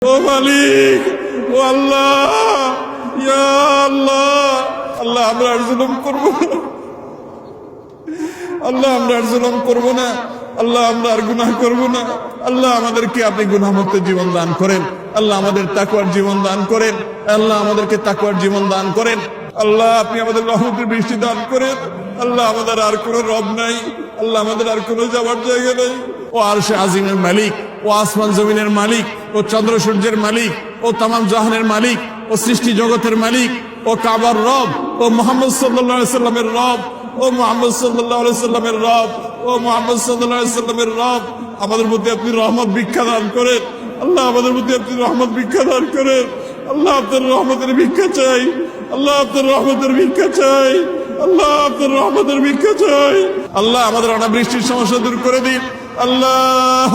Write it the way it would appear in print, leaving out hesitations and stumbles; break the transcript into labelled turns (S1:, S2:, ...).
S1: ও মালিক, ও আল্লাহ, ইয়া আল্লাহ, আল্লাহ আমরা আর জুলুম করব না, আল্লাহ আমরা আর জুলুম করব না, আল্লাহ আমরা আর গুনাহ করব না। আল্লাহ আমাদেরকে আপনি গুনাহমুক্ত জীবন দান করেন, আল্লাহ আমাদের তাকওয়ার জীবন দান করেন, আল্লাহ আমাদেরকে তাকওয়ার জীবন দান করেন। আল্লাহ আপনি আমাদের রহমতের বৃষ্টি দান করেন। আল্লাহ আমাদের আর কোনো রব নাই, আল্লাহ আমাদের আর কোনো যাওয়ার জায়গা নাই। ও আরশে আজিমের মালিক, ও আসমান জমিনের মালিক, ও চন্দ্র সূর্যের মালিক, ও তামাম জাহানের মালিক, ও সৃষ্টি জগতের মালিক, ও কাবার রব, ও মুহাম্মদ সাল্লাল্লাহু আলাইহি সাল্লামের রব, ও মুহাম্মদ সাল্লাল্লাহু আলাইহি সাল্লামের রব, ও মুহাম্মদ সাল্লাল্লাহু আলাইহি সাল্লামের রব, আমাদের মধ্যে আপনি রহমত ভিক্ষা দান করেন। আল্লাহ আমাদের মধ্যে আপনি রহমত ভিক্ষা দান করেন। আল্লাহ আপনার রহমতের ভিক্ষা চাই, আল্লাহ আপনার রহমতের ভিক্ষা চাই, আল্লাহ আপনার রহমতের ভিক্ষা চাই। আল্লাহ আমাদের অনাবৃষ্টির সমস্যা দূর করে দিন। আল্লাহ